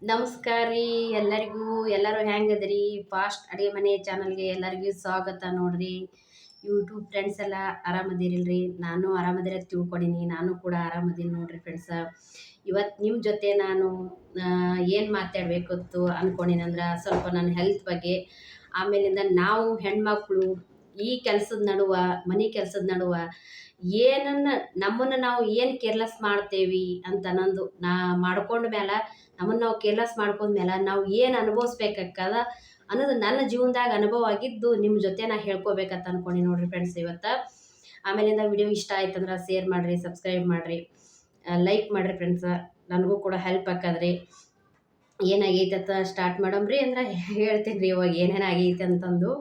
ನಮಸ್ಕಾರ ರೀ ಎಲ್ಲರಿಗೂ. ಎಲ್ಲರೂ ಹೆಂಗದ್ರಿ? ಫಾಸ್ಟ್ ಅಡುಗೆ ಮನೆ ಚಾನಲ್ಗೆ ಎಲ್ಲರಿಗೂ ಸ್ವಾಗತ ನೋಡ್ರಿ. ಯೂಟ್ಯೂಬ್ ಫ್ರೆಂಡ್ಸ್ ಎಲ್ಲ ಆರಾಮದಿರಿಲ್ರಿ? ನಾನು ಆರಾಮದಿರ ತಿಳ್ಕೊಡೀನಿ. ನಾನು ಕೂಡ ಆರಾಮದೀನಿ ನೋಡ್ರಿ ಫ್ರೆಂಡ್ಸ. ಇವತ್ತು ನಿಮ್ಮ ಜೊತೆ ನಾನು ಏನು ಮಾತಾಡಬೇಕಿತ್ತು ಅಂದ್ಕೊಂಡಿನಂದ್ರೆ ಸ್ವಲ್ಪ ನನ್ನ ಹೆಲ್ತ್ ಬಗ್ಗೆ, ಆಮೇಲಿಂದ ನಾವು ಹೆಣ್ಮಕ್ಳು ಈ ಕೆಲಸದ ನಡುವ, ಮನೆ ಕೆಲಸದ ನಡುವ ನಮ್ಮನ್ನು ನಾವು ಏನು ಕೇರ್ಲೆಸ್ ಮಾಡ್ತೇವಿ ಅಂತ ಅನ್ನೋದು ಮಾಡ್ಕೊಂಡ ಮೇಲೆ, ನಮ್ಮನ್ನು ನಾವು ಕೇರ್ಲೆಸ್ ಮಾಡ್ಕೊಂಡ್ಮೇಲೆ ನಾವು ಏನು ಅನುಭವಿಸ್ಬೇಕಾಗ್ತದ ಅನ್ನೋದು ನನ್ನ ಜೀವನದಾಗ ಅನುಭವ ಆಗಿದ್ದು ನಿಮ್ಮ ಜೊತೆ ನಾ ಹೇಳ್ಕೊಬೇಕಂತ ಅನ್ಕೊಂಡು ನೋಡ್ರಿ ಫ್ರೆಂಡ್ಸ್ ಇವತ್ತು. ಆಮೇಲಿಂದ ವಿಡಿಯೋ ಇಷ್ಟ ಆಯ್ತಂದ್ರೆ ಶೇರ್ ಮಾಡಿರಿ, ಸಬ್ಸ್ಕ್ರೈಬ್ ಮಾಡಿರಿ, ಲೈಕ್ ಮಾಡಿರಿ ಫ್ರೆಂಡ್ಸ. ನನಗೂ ಕೂಡ ಹೆಲ್ಪ್ ಆಕದ್ರಿ. ಏನಾಗೈತೆ ಅಂತ ಸ್ಟಾರ್ಟ್ ಮಾಡಮ್ರಿ ಅಂದ್ರೆ ಹೇಳ್ತೀನಿ ರೀ ಇವಾಗ ಏನೇನಾಗೈತೆ ಅಂತಂದು.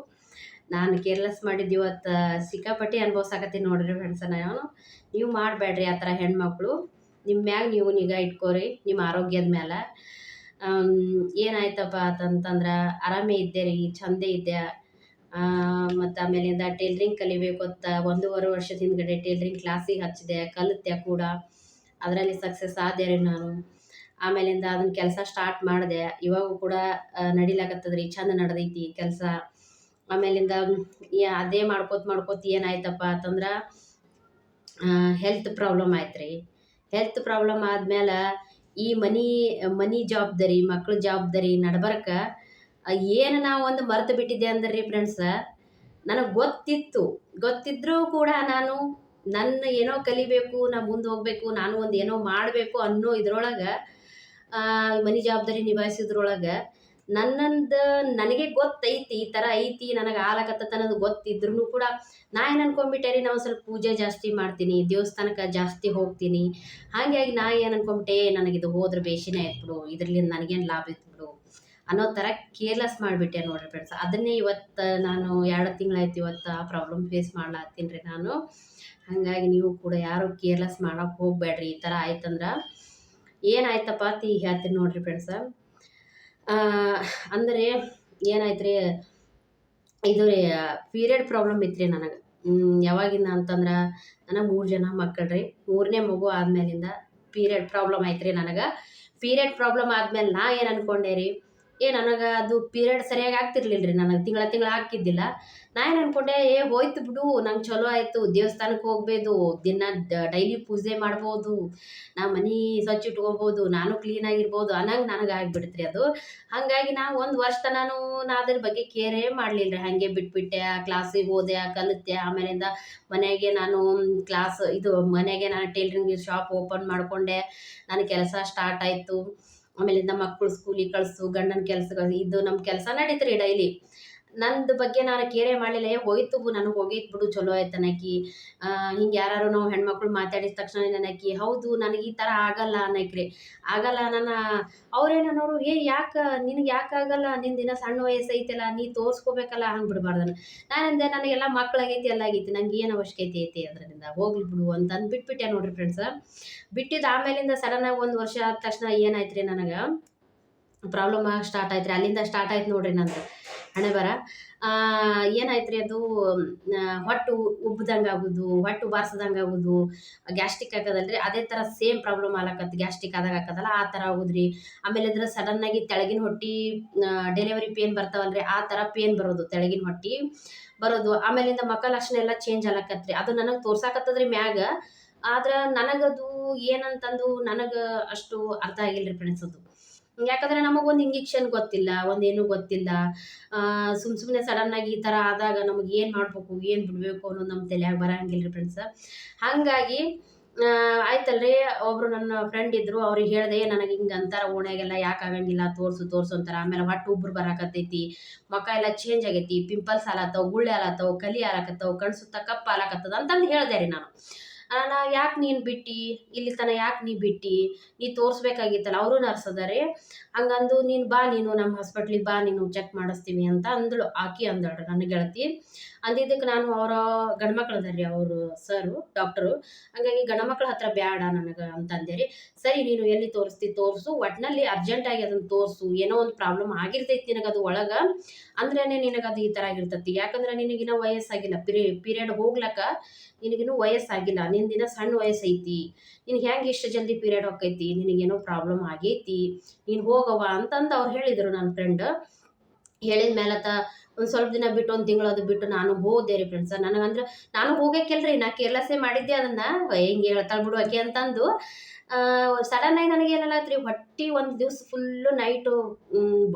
ನಾನು ಕೇರ್ಲೆಸ್ ಮಾಡಿದ್ದು ಇವತ್ತು ಸಿಕ್ಕಾಪಟ್ಟಿ ಅನುಭವಿಸಾಕತ್ತೀನಿ ನೋಡ್ರಿ ಫ್ರೆಂಡ್ಸ. ನೀವು ಮಾಡಬೇಡ್ರಿ ಆ ಥರ. ಹೆಣ್ಮಕ್ಳು ನಿಮ್ಮ ಮ್ಯಾಗ ನೀವು ನಿಗಾ ಇಟ್ಕೋರಿ, ನಿಮ್ಮ ಆರೋಗ್ಯದ ಮೇಲೆ. ಏನಾಯ್ತಪ್ಪ ಅಂತಂತಂದ್ರೆ ಆರಾಮೇ ಇದ್ದೆ ರೀ, ಚಂದೇ ಇದ್ದೆ. ಮತ್ತು ಆಮೇಲಿಂದ ಟೇಲ್ರಿಂಗ್ ಕಲಿಬೇಕು ಅಂತ 1.5 ವರ್ಷದ ಹಿಂದ್ಗಡೆ ಟೇಲ್ರಿಂಗ್ ಕ್ಲಾಸಿಗೆ ಹಚ್ಚಿದೆ, ಕಲಿತೆ ಕೂಡ. ಅದರಲ್ಲಿ ಸಕ್ಸಸ್ ಆದೆ ರೀ ನಾನು. ಆಮೇಲಿಂದ ಅದನ್ನ ಕೆಲಸ ಸ್ಟಾರ್ಟ್ ಮಾಡಿದೆ. ಇವಾಗೂ ಕೂಡ ನಡಿಲಾಕತ್ತದ್ರಿ, ಚಂದ ನಡೆದೈತಿ ಕೆಲಸ. ಆಮೇಲಿಂದ ಅದೇ ಮಾಡ್ಕೋತ ಏನಾಯ್ತಪ್ಪ ಅಂತಂದ್ರೆ ಹೆಲ್ತ್ ಪ್ರಾಬ್ಲಮ್ ಆಯ್ತು ರೀ. ಹೆಲ್ತ್ ಪ್ರಾಬ್ಲಮ್ ಆದ್ಮೇಲೆ ಈ ಮನಿ ಜವಾಬ್ದಾರಿ, ಮಕ್ಳ ಜವಾಬ್ದಾರಿ ನಡ್ಬರ್ಕ ಏನು ನಾವು ಒಂದು ಮರೆತು ಬಿಟ್ಟಿದ್ದೆ ಅಂದ್ರೆ ರೀ ಫ್ರೆಂಡ್ಸ, ನನಗೆ ಗೊತ್ತಿದ್ರೂ ಕೂಡ ನಾನು ಏನೋ ಕಲಿಬೇಕು, ನಾ ಮುಂದೆ ಹೋಗ್ಬೇಕು, ನಾನು ಒಂದು ಏನೋ ಮಾಡಬೇಕು ಅನ್ನೋ ಇದ್ರೊಳಗೆ, ಮನಿ ಜವಾಬ್ದಾರಿ ನಿಭಾಯಿಸಿದ್ರೊಳಗೆ ನನಗೆ ಗೊತ್ತೈತಿ ಈ ಥರ ಐತಿ, ನನಗೆ ಆಲಕತ್ತ ಅನ್ನೋದು ಗೊತ್ತಿದ್ರೂ ಕೂಡ ನಾ ಏನು ಅನ್ಕೊಂಡ್ಬಿಟ್ಟೆ ರೀ, ನಾವು ಸ್ವಲ್ಪ ಪೂಜೆ ಜಾಸ್ತಿ ಮಾಡ್ತೀನಿ, ದೇವಸ್ಥಾನಕ್ಕೆ ಜಾಸ್ತಿ ಹೋಗ್ತೀನಿ. ಹಾಗಾಗಿ ನಾ ಏನು ಅನ್ಕೊಂಬಿಟ್ಟೆ, ನನಗಿದು ಹೋದ್ರೆ ಬೇಸಿನೇ ಆಯ್ತು, ಇದರಲ್ಲಿ ನನಗೇನು ಲಾಭ ಇತ್ತು ಬಿಡು ಅನ್ನೋ ಥರ ಕೇರ್ಲೆಸ್ ಮಾಡಿಬಿಟ್ಟೆ ನೋಡ್ರಿ ಫ್ರೆಂಡ್ಸ್. ಅದನ್ನೇ ಇವತ್ತು ನಾನು 2 ತಿಂಗಳಾಯ್ತು ಇವತ್ತು ಆ ಪ್ರಾಬ್ಲಮ್ ಫೇಸ್ ಮಾಡ್ಲಾತ್ತೀನಿ ರೀ ನಾನು. ಹಾಗಾಗಿ ನೀವು ಕೂಡ ಯಾರು ಕೇರ್ಲೆಸ್ ಮಾಡೋಕೆ ಹೋಗಬೇಡ್ರಿ. ಈ ಥರ ಆಯ್ತಂದ್ರೆ ಏನಾಯ್ತಪ್ಪ ಅಂತ ಈಗ ಹೇಳ್ತೀನಿ ನೋಡ್ರಿ ಫ್ರೆಂಡ್ಸ. ಅಂದರೆ ಏನಾಯ್ತು ರೀ, ಇದು ರೀ ಪೀರಿಯಡ್ ಪ್ರಾಬ್ಲಮ್ ಇತ್ತು ರೀ ನನಗೆ. ಯಾವಾಗಿಂದ ಅಂತಂದ್ರೆ ನನಗೆ 3 ಜನ ಮಕ್ಕಳು ರೀ. 3ನೇ ಮಗು ಆದಮೇಲಿಂದ ಪೀರಿಯಡ್ ಪ್ರಾಬ್ಲಮ್ ಆಯ್ತು ರೀ ನನಗೆ. ಪೀರಿಯಡ್ ಪ್ರಾಬ್ಲಮ್ ಆದ್ಮೇಲೆ ನಾ ಏನು ಅಂದ್ಕೊಂಡೆ ರೀ, ನನಗೆ ಅದು ಪೀರಿಯಡ್ ಸರಿಯಾಗಿ ಆಗ್ತಿರ್ಲಿಲ್ಲ ರೀ, ನನಗೆ ತಿಂಗಳ ಹಾಕಿದ್ದಿಲ್ಲ. ನಾ ಏನು ಅಂದ್ಕೊಂಡೆ, ಹೋಯ್ತು ಬಿಡು, ನಂಗೆ ಚಲೋ ಆಯಿತು, ದೇವಸ್ಥಾನಕ್ಕೆ ಹೋಗ್ಬೋದು, ದಿನ ಡೈಲಿ ಪೂಜೆ ಮಾಡ್ಬೋದು, ನಾ ಮನೆ ಸ್ವಚ್ಛ ಇಟ್ಕೋಬೋದು, ನಾನು ಕ್ಲೀನಾಗಿರ್ಬೋದು ಅನ್ನಂಗೆ ನನಗೆ ಆಗಿಬಿಡ್ತು ರೀ ಅದು. ಹಾಗಾಗಿ ನಾ 1 ವರ್ಷ ತನಕ ನಾ ಅದ್ರ ಬಗ್ಗೆ ಕೇರೇ ಮಾಡಲಿಲ್ಲ ರೀ. ಹಾಗೆ ಬಿಟ್ಬಿಟ್ಟೆ. ಕ್ಲಾಸಿಗೆ ಹೋದೆ, ಕಲಿತೆ. ಆಮೇಲಿಂದ ಮನೆಗೆ ನಾನು ಮನೆಗೆ ನಾನು ಟೈಲರಿಂಗ್ ಶಾಪ್ ಓಪನ್ ಮಾಡಿಕೊಂಡೆ. ನನ್ನ ಕೆಲಸ ಸ್ಟಾರ್ಟ್ ಆಯಿತು. ಆಮೇಲಿಂದ ಮಕ್ಕಳು ಸ್ಕೂಲಿಗೆ ಕಳಿಸು, ಗಂಡನ ಕೆಲಸಗಳು, ಇದು ನಮ್ಮ ಕೆಲಸ ನಡೀತು ರೀ ಡೈಲಿ. ನಂದು ಬಗ್ಗೆ ನಾನು ಕೇರೇ ಮಾಡಲಿಲ್ಲ. ಹೋಯ್ತು ನನಗೆ ಹೋಗೈತೆ ಬಿಡು, ಚಲೋ ಆಯ್ತು ಅನ್ನಕ್ಕಿ. ಹಿಂಗೆ ಯಾರು ನಾವು ಹೆಣ್ಮಕ್ಳು ಮಾತಾಡಿದ ತಕ್ಷಣ ನನಕ್ಕಿ ಹೌದು ನನಗೆ ಈ ಥರ ಆಗಲ್ಲ ಅನ್ನಕ್ರಿ. ಆಗಲ್ಲ ಅವ್ರೇನನ್ನೋರು, ಯಾಕೆ ನಿನಗೆ ಯಾಕೆ ಆಗಲ್ಲ, ನಿನ್ನ ದಿನ ಸಣ್ಣ ವಯಸ್ಸು ಐತಲ್ಲ, ನೀ ತೋರಿಸ್ಕೋಬೇಕಲ್ಲ, ಹಂಗೆ ಬಿಡಬಾರ್ದು. ನಾನಂದೆ ನನಗೆಲ್ಲ ಮಕ್ಕಳಾಗೈತಿ, ಎಲ್ಲ ಆಗೈತಿ, ನಂಗೆ ಏನು ಅವಶ್ಯಕತೆ ಐತಿ ಅದರಿಂದ, ಹೋಗ್ಲಿ ಬಿಡು ಅಂತಂದು ಬಿಟ್ಬಿಟ್ಟೆ ನೋಡ್ರಿ ಫ್ರೆಂಡ್ಸ. ಬಿಟ್ಟಿದ್ದು ಆಮೇಲಿಂದ ಸಡನ್ನಾಗಿ 1 ವರ್ಷ ಆದ ತಕ್ಷಣ ಏನಾಯ್ತು ರೀ, ನನಗೆ ಪ್ರಾಬ್ಲಮ್ ಸ್ಟಾರ್ಟ್ ಆಯ್ತು ರೀ. ಅಲ್ಲಿಂದ ಸ್ಟಾರ್ಟ್ ಆಯ್ತು ನೋಡ್ರಿ ನಂದು ಹಣೆ ಬರ. ಏನಾಯ್ತು ರೀ, ಅದು ಹೊಟ್ಟು ಉಬ್ಬ್ದಂಗೆ ಆಗೋದು, ಹೊಟ್ಟು ಬಾರ್ಸ್ದಂಗೆ ಆಗೋದು, ಗ್ಯಾಸ್ಟ್ರಿಕ್ ಆಗೋದಲ್ರಿ, ಅದೇ ಥರ ಸೇಮ್ ಪ್ರಾಬ್ಲಮ್ ಆಗ್ಲಕತ್ತು. ಗ್ಯಾಸ್ಟ್ರಿಕ್ ಆದಾಗ ಹಾಕೋದಲ್ಲ ಆ ಥರ ಆಗೋದ್ರಿ. ಆಮೇಲೆ ಅದ್ರ ಸಡನ್ನಾಗಿ ತೆಳಗಿನ ಹೊಟ್ಟೆ ಡೆಲಿವರಿ ಪೇನ್ ಬರ್ತಾವಲ್ರಿ, ಆ ಥರ ಪೇನ್ ಬರೋದು, ತೆಳಗಿನ ಹೊಟ್ಟೆ ಬರೋದು. ಆಮೇಲಿಂದ ಮಕ್ಕ ಲಕ್ಷಣ ಎಲ್ಲ ಚೇಂಜ್ ಆಗ್ಲಕತ್ರಿ. ಅದು ನನಗೆ ತೋರ್ಸಾಕತ್ತದ್ರಿ ಮ್ಯಾಗ. ಆದ್ರೆ ನನಗದು ಏನಂತಂದು ನನಗೆ ಅಷ್ಟು ಅರ್ಥ ಆಗಿಲ್ಲ ರೀ ಫ್ರೆಂಡ್ಸ್ ಅದು. ಯಾಕಂದರೆ ನಮಗೊಂದು ಇಂಜೆಕ್ಷನ್ ಗೊತ್ತಿಲ್ಲ, ಒಂದೇನು ಗೊತ್ತಿಲ್ಲ. ಸುಮ್ಮನೆ ಸಡನ್ನಾಗಿ ಈ ಥರ ಆದಾಗ ನಮಗೆ ಏನು ಮಾಡಬೇಕು, ಏನು ಬಿಡಬೇಕು ಅನ್ನೋದು ನಮ್ಮ ತಲೆಯಾಗ ಬರಂಗಿಲ್ಲ ರೀ ಫ್ರೆಂಡ್ಸ. ಹಾಗಾಗಿ ಆಯ್ತಲ್ರಿ, ಒಬ್ಬರು ನನ್ನ ಫ್ರೆಂಡ್ ಇದ್ದರು, ಅವ್ರಿಗೆ ಹೇಳಿದೆ, ನನಗೆ ಹಿಂಗೆ ಅಂತಾರೆ ಓಣ್ಯಾಗೆಲ್ಲ, ಯಾಕೆ ಆಗಂಗಿಲ್ಲ, ತೋರ್ಸು ಅಂತಾರೆ. ಆಮೇಲೆ ಹೊಟ್ಟೆ ಉಬ್ರು ಬರಾಕತ್ತೈತಿ, ಮುಖ ಎಲ್ಲ ಚೇಂಜ್ ಆಗೈತಿ, ಪಿಂಪಲ್ಸ್ ಆಲತ್ತವು, ಗುಳ್ಳೆ ಆಲತ್ತವು, ಕಲಿ ಆಲಕತ್ತವು, ಕಣ್ಣು ಸುತ್ತ ಕಪ್ಪು ಆಲಕತ್ತದ ಅಂತಂದು ಹೇಳಿದೆ ರೀ ನಾನು. ಯಾಕೆ ನೀನು ಬಿಟ್ಟು ಇಲ್ಲಿ ತನಕ, ಯಾಕೆ ನೀ ಬಿಟ್ಟು, ನೀ ತೋರಿಸ್ಬೇಕಾಗಿತ್ತಲ್ಲ, ಅವರು ನರ್ಸ್ ಅದಾರೆ. ಹಂಗಂದು ನೀನು ಬಾ, ನೀನು ನಮ್ಮ ಹಾಸ್ಪಿಟ್ಲಿಗೆ ಬಾ, ನೀನು ಚೆಕ್ ಮಾಡಿಸ್ತೀವಿ ಅಂತ ಅಂದಳು. ಅಂದಳ್ರಿ ನನ್ನ ಗೆಳತಿ. ಅಂದಿದ್ದಕ್ಕೆ ನಾನು ಗಂಡ್ಮಕ್ಳು ಅದಾರ ರೀ ಅವರು ಸರು ಡಾಕ್ಟರು. ಹಾಗಾಗಿ ಗಂಡ್ಮಕ್ಳ ಹತ್ರ ಬೇಡ ನನಗೆ ಅಂತಂದೆ ರೀ. ಸರಿ, ನೀನು ಎಲ್ಲಿ ತೋರಿಸು, ಒಟ್ಟಿನಲ್ಲಿ ಅರ್ಜೆಂಟಾಗಿ ಅದನ್ನು ತೋರಿಸು, ಏನೋ ಒಂದು ಪ್ರಾಬ್ಲಮ್ ಆಗಿರ್ತೈತಿ ನಿನಗದು ಒಳಗೆ, ಅಂದ್ರೇ ನಿನಗದು ಈ ಥರ ಆಗಿರ್ತೈತಿ. ಯಾಕಂದ್ರೆ ನಿನಗಿನ್ನೂ ವಯಸ್ಸಾಗಿಲ್ಲ, ಪೀರಿಯಡ್ ಹೋಗ್ಲಕ್ಕ ನಿನಗಿನ್ನೂ ವಯಸ್ಸಾಗಿಲ್ಲ, ನಿಂದಿನ ಸಣ್ಣ ವಯಸ್ಸೈತಿ, ನಿನಗೆ ಹೆಂಗೆ ಇಷ್ಟು ಜಲ್ದಿ ಪೀರಿಯಡ್ ಹೊಕ್ಕೈತಿ, ನಿನಗೇನೋ ಪ್ರಾಬ್ಲಮ್ ಆಗೈತಿ, ನೀನು ಹೋಗವ್ವ ಅಂತಂದು ಅವ್ರು ಹೇಳಿದರು ನನ್ನ ಫ್ರೆಂಡ್. ಹೇಳಿದ ಮೇಲತ್ತ ಒಂದು ಸ್ವಲ್ಪ ದಿನ ಬಿಟ್ಟು, ಒಂದು ತಿಂಗಳು ಅದು ಬಿಟ್ಟು ನಾನು ಹೋದೆ ರೀ ಫ್ರೆಂಡ್ಸ. ನನಗಂದ್ರೆ ನಾನು ಹೋಗಕ್ಕಿಲ್ರಿ, ನಾ ಕೇರ್ಲೆಸ್ಸೇ ಮಾಡಿದ್ದೆ ಅದನ್ನು, ಹಿಂಗೆ ಹೇಳ್ತಾಳೆ ಬಿಡು ಆಕೆ ಅಂತಂದು. ಸಡನ್ನಾಗಿ ನನಗೇನಾಗತ್ರಿ, ಹೊಟ್ಟೆ ಒಂದು ದಿವ್ಸ ಫುಲ್ಲು ನೈಟು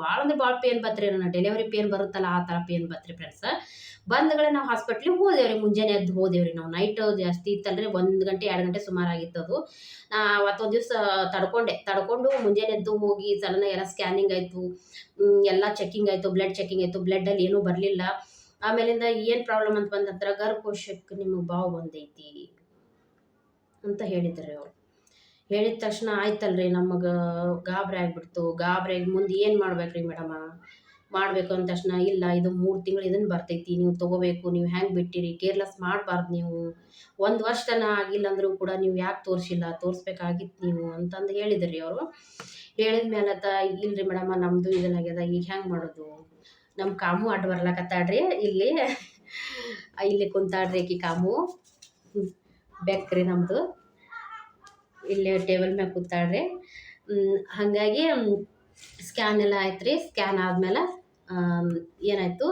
ಭಾಳ ಅಂದ್ರೆ ಭಾಳ ಪೇನ್ ಬತ್ರಿ, ನನ್ನ ಡೆಲಿವರಿ ಪೇನ್ ಬರುತ್ತಲ್ಲ ಆ ಥರ ಪೇನ್ ಬತ್ರಿ ಫ್ರೆಂಡ್ಸ. ಬಂದಗಳೇ ನಾವು ಹಾಸ್ಪಿಟ್ಲಿಗೆ ಹೋದೇವ್ರಿ, ಮುಂಜಾನೆ ಎದ್ದು ಹೋದೇವ್ರಿ ನಾವು. ನೈಟ್ ಜಾಸ್ತಿ ಇತ್ತಲ್ರಿ, 1 ಗಂಟೆ 2 ಗಂಟೆ ಸುಮಾರಾಗಿತ್ತು ಅದು. ಅವತ್ತೊಂದು ದಿವಸ ತಡ್ಕೊಂಡು ಮುಂಜಾನೆ ಎದ್ದು ಹೋಗಿ ಸಡನ್ನ ಎಲ್ಲ ಸ್ಕ್ಯಾನಿಂಗ್ ಆಯಿತು, ಎಲ್ಲ ಚೆಕಿಂಗ್ ಆಯಿತು, ಬ್ಲಡ್ ಚೆಕಿಂಗ್ ಆಯಿತು. ಬ್ಲಡ್ಡಲ್ಲಿ ಏನೂ ಬರಲಿಲ್ಲ. ಆಮೇಲಿಂದ ಏನು ಪ್ರಾಬ್ಲಮ್ ಅಂತ ಬಂದ ನಂತರ ಗರ್ಭಕೋಶಕ್ಕೆ ನಿಮಗೆ ಬಾವು ಬಂದೈತಿ ಅಂತ ಹೇಳಿದ್ರಿ ಅವ್ರು. ಹೇಳಿದ ತಕ್ಷಣ ಆಯ್ತಲ್ರಿ, ನಮಗೆ ಗಾಬರಿ ಆಗಿಬಿಡ್ತು. ಗಾಬರಿಯಾಗಿ ಮುಂದೆ ಏನು ಮಾಡ್ಬೇಕ್ರಿ ಮೇಡಮ, ಮಾಡಬೇಕು ಅಂದ ತಕ್ಷಣ, ಇಲ್ಲ ಇದು 3 ತಿಂಗಳು ಇದನ್ನು ಬರ್ತೈತಿ, ನೀವು ತೊಗೋಬೇಕು, ನೀವು ಹೆಂಗೆ ಬಿಟ್ಟಿರಿ, ಕೇರ್ಲೆಸ್ ಮಾಡಬಾರ್ದು ನೀವು, 1 ವರ್ಷ ತನಕ ಆಗಿಲ್ಲ ಅಂದರೂ ಕೂಡ ನೀವು ಯಾಕೆ ತೋರಿಸಿಲ್ಲ, ತೋರಿಸ್ಬೇಕಾಗಿತ್ತು ನೀವು ಅಂತಂದು ಹೇಳಿದ್ರಿ ಅವರು. ಹೇಳಿದ ಮೇಲತ್ತ, ಇಲ್ರಿ ಮೇಡಮ ನಮ್ಮದು ಇದನ್ನಾಗ್ಯದ, ಈಗ ಹೆಂಗೆ ಮಾಡೋದು. ನಮ್ಮ ಕಾಮು ಅಡ್ಡ ಬರ್ಲಾಕತ್ತಾಳ್ರಿ ಇಲ್ಲಿ ಕುಂತಾಳ್ರಿ ಆಕಿ ಕಾಮು, ಬೆಕ್ರಿ ನಮ್ಮದು, ಇಲ್ಲೇ ಟೇಬಲ್ ಮ್ಯಾಗ ಕೂತಾಳ್ರಿ. ಹಾಗಾಗಿ ಸ್ಕ್ಯಾನ್ ಎಲ್ಲ ಆಯ್ತು ರೀ. ಸ್ಕ್ಯಾನ್ ಆದಮೇಲೆ ಏನಾಯಿತು,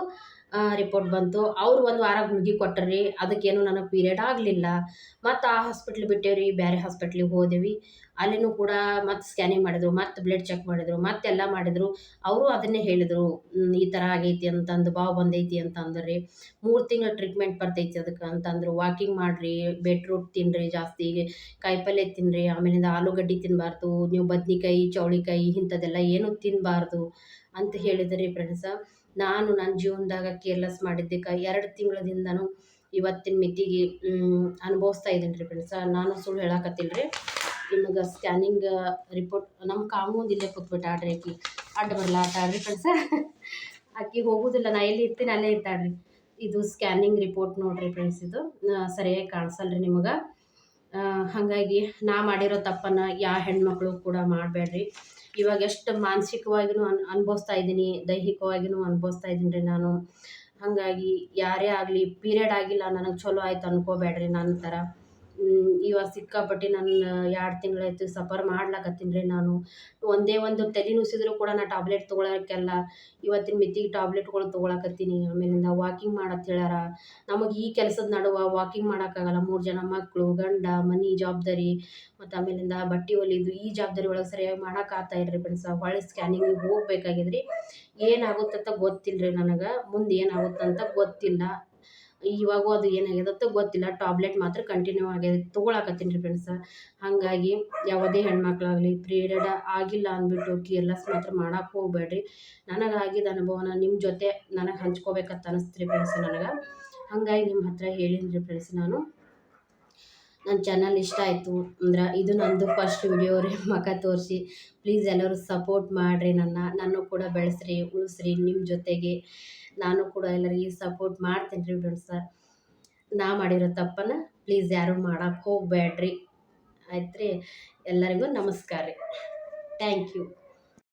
ರಿಪೋರ್ಟ್ ಬಂತು. ಅವ್ರು 1 ವಾರ ಗುಳಿಗೆ ಕೊಟ್ಟರು. ಅದಕ್ಕೇನು ನನಗೆ ಪೀರಿಯಡ್ ಆಗಲಿಲ್ಲ. ಮತ್ತು ಆ ಹಾಸ್ಪಿಟ್ಲ್ ಬಿಟ್ಟೇವ್ರಿ, ಬೇರೆ ಹಾಸ್ಪಿಟ್ಲಿಗೆ ಹೋದೆವು. ಅಲ್ಲಿನೂ ಕೂಡ ಮತ್ತು ಸ್ಕ್ಯಾನಿಂಗ್ ಮಾಡಿದರು, ಮತ್ತು ಬ್ಲಡ್ ಚೆಕ್ ಮಾಡಿದರು, ಮತ್ತೆಲ್ಲ ಮಾಡಿದರು. ಅವರು ಅದನ್ನೇ ಹೇಳಿದರು, ಈ ಥರ ಆಗೈತಿ ಅಂತಂದು, ಬಾವು ಬಂದೈತಿ ಅಂತ ಅಂದ್ರಿ. 3 ತಿಂಗಳು ಟ್ರೀಟ್ಮೆಂಟ್ ಬರ್ತೈತಿ ಅದಕ್ಕೆ ಅಂತಂದರು. ವಾಕಿಂಗ್ ಮಾಡಿರಿ, ಬೀಟ್ರೂಟ್ ತಿನ್ನಿರಿ ಜಾಸ್ತಿ, ಕಾಯಿಪಲ್ಯ ತಿನ್ನಿರಿ, ಆಮೇಲಿಂದ ಆಲೂಗಡ್ಡೆ ತಿನ್ನಬಾರ್ದು, ನೀವು ಬದ್ನೆಕಾಯಿ, ಚೌಳಿಕಾಯಿ ಇಂಥದ್ದೆಲ್ಲ ಏನೂ ತಿನ್ನಬಾರ್ದು ಅಂತ ಹೇಳಿದ್ರಿ ಫ್ರೆಂಡ್ಸ. ನಾನು ನನ್ನ ಜೀವನದಾಗ ಕೇರ್ಲೆಸ್ ಮಾಡಿದ್ದಕ್ಕೆ 2 ತಿಂಗಳದಿಂದನೂ ಇವತ್ತಿನ ಮಿತಿಗೆ ಅನುಭವಿಸ್ತಾ ಇದ್ದೀನಿ ರೀ ಫ್ರೆಂಡ್ಸ. ನಾನು ಸುಳ್ಳು ಹೇಳಕತ್ತಿಲ್ಲ ರೀ. ನಿಮಗೆ ಸ್ಕ್ಯಾನಿಂಗ್ ರಿಪೋರ್ಟ್ ನಮ್ಮ ಕಾಮುಂದು ಇಲ್ಲೇ ಕೂತ್ಬಿಟ್ಟಾಳ್ರಿ ಆಕಿ, ಅಡ್ಡ ಬರ್ಲಾತಾಳ್ರಿ ಫ್ರೆಂಡ್ಸ. ಆಕಿ ಹೋಗೋದಿಲ್ಲ, ನಾ ಎಲ್ಲಿ ಇರ್ತೀನಿ ಅಲ್ಲೇ ಇರ್ತಾಳ್ರಿ. ಇದು ಸ್ಕ್ಯಾನಿಂಗ್ ರಿಪೋರ್ಟ್ ನೋಡಿರಿ ಫ್ರೆಂಡ್ಸ್, ಇದು ಸರಿಯಾಗಿ ಕಾಣಿಸಲ್ರಿ ನಿಮಗೆ. ಹಾಗಾಗಿ ನಾ ಮಾಡಿರೋ ತಪ್ಪನ್ನು ಯಾವ ಹೆಣ್ಮಕ್ಳು ಕೂಡ ಮಾಡಬೇಡ್ರಿ. ಇವಾಗ ಎಷ್ಟು ಮಾನಸಿಕವಾಗಿಯೂ ಅನುಭವಿಸ್ತಾ ಇದ್ದೀನಿ, ದೈಹಿಕವಾಗಿಯೂ ಅನುಭವಿಸ್ತಾ ಇದ್ದೀನಿ ರೀ ನಾನು. ಹಾಗಾಗಿ ಯಾರೇ ಆಗಲಿ ಪೀರಿಯಡ್ ಆಗಿಲ್ಲ ನನಗೆ ಚಲೋ ಆಯ್ತು ಅನ್ಕೋಬೇಡ್ರಿ ನನ್ನ ಥರ. ಇವಾಗ ಸಿಕ್ಕಾಪಟ್ಟೆ ನಾನು 2 ತಿಂಗಳಾಯ್ತು ಸಫರ್ ಮಾಡ್ಲಾಕತ್ತೀನಿ ರೀ ನಾನು. ಒಂದೇ ಒಂದು ತಲೆ ನುಸಿದ್ರು ಕೂಡ ನಾ ಟ್ಯಾಬ್ಲೆಟ್ ತೊಗೊಳಕ್ಕೆಲ್ಲ ಇವತ್ತಿನ ಮಿತಿಗೆ ಟ್ಯಾಬ್ಲೆಟ್ಗಳು ತೊಗೊಳಕತ್ತೀನಿ. ಆಮೇಲಿಂದ ವಾಕಿಂಗ್ ಮಾಡತ್ ಹೇಳ್ಯಾರ. ನಮಗೆ ಈ ಕೆಲಸದ ನಡುವೆ ವಾಕಿಂಗ್ ಮಾಡೋಕ್ಕಾಗಲ್ಲ. 3 ಜನ ಮಕ್ಕಳು, ಗಂಡ, ಮನೆ ಜವಾಬ್ದಾರಿ, ಮತ್ತು ಆಮೇಲಿಂದ ಬಟ್ಟೆ ಹೊಲಿದು ಈ ಜವಾಬ್ದಾರಿ ಒಳಗೆ ಸರಿಯಾಗಿ ಮಾಡೋಕ್ಕಾಗ್ತಾ ಇಲ್ರಿ ಫ್ರೆಂಡ್ಸ. ಹೊಳ್ಳಿ ಸ್ಕ್ಯಾನಿಂಗಿಗೆ ಹೋಗ್ಬೇಕಾಗಿದ್ರಿ. ಏನಾಗುತ್ತಂತ ಗೊತ್ತಿಲ್ಲ ರೀ ನನಗೆ, ಮುಂದೆ ಏನಾಗುತ್ತಂತ ಗೊತ್ತಿಲ್ಲ. ಇವಾಗೂ ಅದು ಏನಾಗ್ಯದತ್ತ ಗೊತ್ತಿಲ್ಲ. ಟ್ಯಾಬ್ಲೆಟ್ ಮಾತ್ರ ಕಂಟಿನ್ಯೂ ಆಗ್ಯದ ತೊಗೊಳಕತ್ತೀನಿ ರೀ ಫ್ರೆಂಡ್ಸ. ಹಾಗಾಗಿ ಯಾವುದೇ ಹೆಣ್ಮಕ್ಳಾಗಲಿ ಪೀರಿಯಡ್ ಆಗಿಲ್ಲ ಅಂದ್ಬಿಟ್ಟು ಕೇರ್ಲೆಸ್ ಮಾತ್ರ ಮಾಡಕ್ಕೆ ಹೋಗಬೇಡ್ರಿ. ನನಗಾಗಿದ್ದ ಅನುಭವನ ನಿಮ್ಮ ಜೊತೆ ನನಗೆ ಹಂಚ್ಕೋಬೇಕಂತ ಅನಿಸ್ತು ರೀ ಫ್ರೆಂಡ್ಸ್ ನನಗೆ. ಹಾಗಾಗಿ ನಿಮ್ಮ ಹತ್ರ ಹೇಳಿನಿ ರೀ ಫ್ರೆಂಡ್ಸ್ ನಾನು. ನನ್ನ ಚಾನಲ್ ಇಷ್ಟ ಆಯಿತು ಅಂದ್ರೆ ಇದು ನಂದು ಫಸ್ಟ್ ವಿಡಿಯೋ ರೀ, ಮುಖ ತೋರಿಸಿ. ಪ್ಲೀಸ್ ಎಲ್ಲರೂ ಸಪೋರ್ಟ್ ಮಾಡಿರಿ, ನನ್ನ ಕೂಡ ಬೆಳೆಸ್ರಿ, ಉಳಿಸ್ರಿ ನಿಮ್ಮ ಜೊತೆಗೆ. ನಾನು ಕೂಡ ಎಲ್ಲರಿಗೆ ಸಪೋರ್ಟ್ ಮಾಡ್ತೀನಿ ರೀ ಫ್ರೆಂಡ್ಸ. ನಾ ಮಾಡಿರೋ ತಪ್ಪನ್ನು ಪ್ಲೀಸ್ ಯಾರೂ ಮಾಡಕ್ಕೆ ಹೋಗಬೇಡ್ರಿ, ಆಯ್ತು ರೀ. ಎಲ್ಲರಿಗೂ ನಮಸ್ಕಾರ ರೀ. Thank you.